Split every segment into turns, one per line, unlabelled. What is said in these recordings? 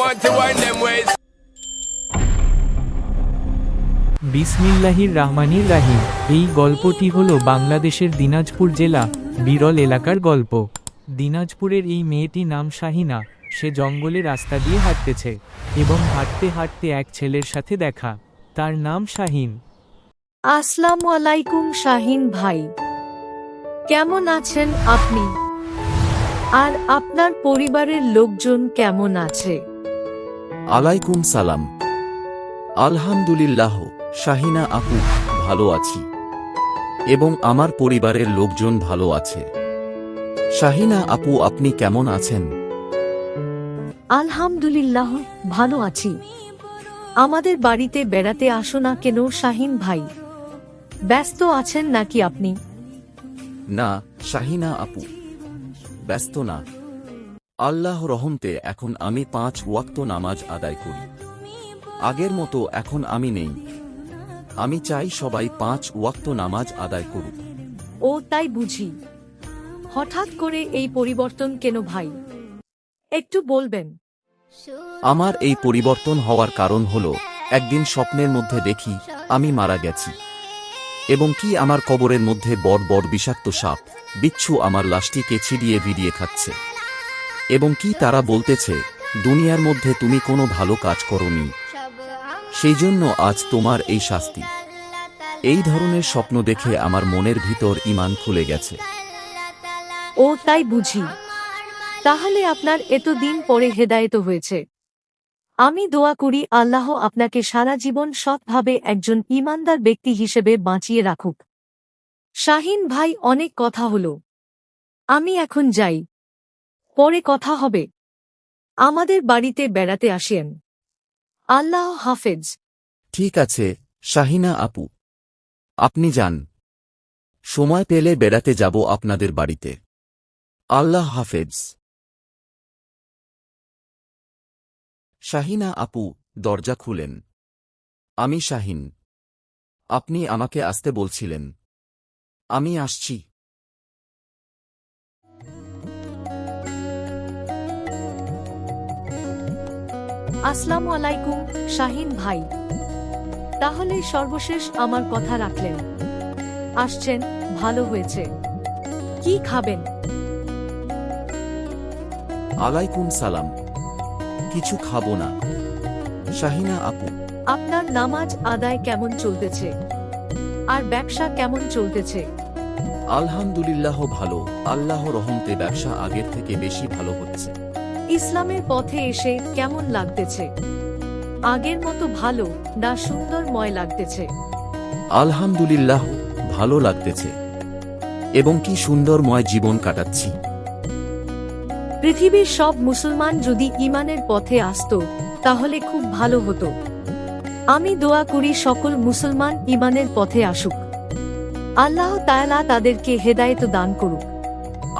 want to wind them ways.
বিসমিল্লাহির রাহমানির রাহিম। এই গল্পটি হলো বাংলাদেশের দিনাজপুর জেলা বিরল এলাকার গল্প। দিনাজপুরের এই মেয়েটি নাম শাহিনা। সে জঙ্গলে রাস্তা দিয়ে হাঁটতেছে এবং হাঁটতে হাঁটতে এক ছেলের সাথে দেখা। তার নাম শাহিন।
আসসালামু আলাইকুম শাহিন ভাই, কেমন আছেন আপনি? আর আপনার পরিবারের লোকজন কেমন আছে?
আলাইকুম সালাম। আলহামদুলিল্লাহ শাহিনা আপু, ভালো আছি এবং আমার পরিবারের লোকজন ভালো আছে। শাহিনা আপু, আপনি কেমন আছেন?
আলহামদুলিল্লাহ ভালো আছি। আমাদের বাড়িতে বেড়াতে আসো না কেন শাহিন ভাই? ব্যস্ত আছেন নাকি আপনি?
না শাহিনা আপু, ব্যস্ত না। আল্লাহ রহমতে এখন আমি 5 ওয়াক্ত নামাজ আদায় করি। আগের মতো এখন আমি নেই। আমি চাই সবাই 5 ওয়াক্ত নামাজ আদায় করুক।
ও তাই বুঝি। হঠাৎ করে এই পরিবর্তন কেন ভাই, একটু বলবেন?
আমার এই পরিবর্তন হওয়ার কারণ হলো, একদিন স্বপ্নের মধ্যে দেখি আমি মারা গেছি এবং কি আমার কবরের মধ্যে বড় বড় বিষাক্ত সাপ বিচ্ছু আমার লাশটিকে ছিড়িয়ে ভিড়িয়ে খাচ্ছে এবং কি তারা বলতেছে, দুনিয়ার মধ্যে তুমি কোনো ভালো কাজ করোনি, সেই জন্য আজ তোমার এই শাস্তি। এই ধরনের স্বপ্ন দেখে আমার মনের ভিতর ঈমান খুলে গেছে।
ও তাই বুঝি। তাহলে আপনার এতদিন পরে হেদায়েত হয়েছে। আমি দোয়া করি আল্লাহ আপনাকে সারা জীবন সৎভাবে একজন ঈমানদার ব্যক্তি হিসেবে বাঁচিয়ে রাখুক। শাহিন ভাই, অনেক কথা হলো, আমি এখন যাই, পরে কথা হবে। আমাদের বাড়িতে বেড়াতে আসেন। আল্লাহ হাফেজ।
ঠিক আছে শাহিনা আপু, আপনি যান। সময় পেলে বেড়াতে যাব আপনাদের বাড়িতে। আল্লাহ হাফেজ। শাহিনা আপু দরজা খুলেন। আমি শাহিন। আপনি আমাকে আসতে বলছিলেন। আমি আসছি।
আসসালামু আলাইকুম শাহিন ভাই। তাহলে সর্বশেষ আমার কথা রাখলেন। আসছেন, ভালো হয়েছে। কি খাবেন?
আলাইকুম সালাম। কিছু খাবো না শাহিনা আপু।
আপনার নামাজ আদায় কেমন চলতেছে? আর ব্যবসা কেমন চলতেছে?
আলহামদুলিল্লাহ ভালো, আল্লাহ রহমতে ব্যবসা আগের থেকে বেশি ভালো হচ্ছে।
ইসলামের পথে এসে কেমন লাগতেছে? আগের মতো ভালো না সুন্দরময় লাগতেছে?
আলহামদুলিল্লাহ ভালো লাগতেছে এবং কি সুন্দরময় জীবন কাটাচ্ছি।
পৃথিবীর সব মুসলমান যদি ঈমানের পথে আসত তাহলে খুব ভালো হতো। আমি দোয়া করি সকল মুসলমান ঈমানের পথে আসুক। আল্লাহ তাআলা তাদেরকে হেদায়েত দান করুক।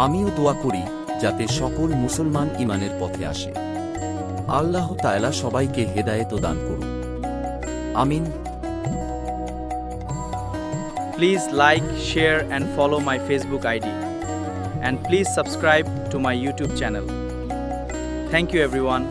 আমিও দোয়া করি যাতে সকল মুসলমান ঈমানের পথে আসে। আল্লাহ তাআলা সবাইকে হেদায়েত দান করুক। আমিন।
Please like, share and follow my Facebook ID. And please subscribe to my YouTube channel. Thank you everyone.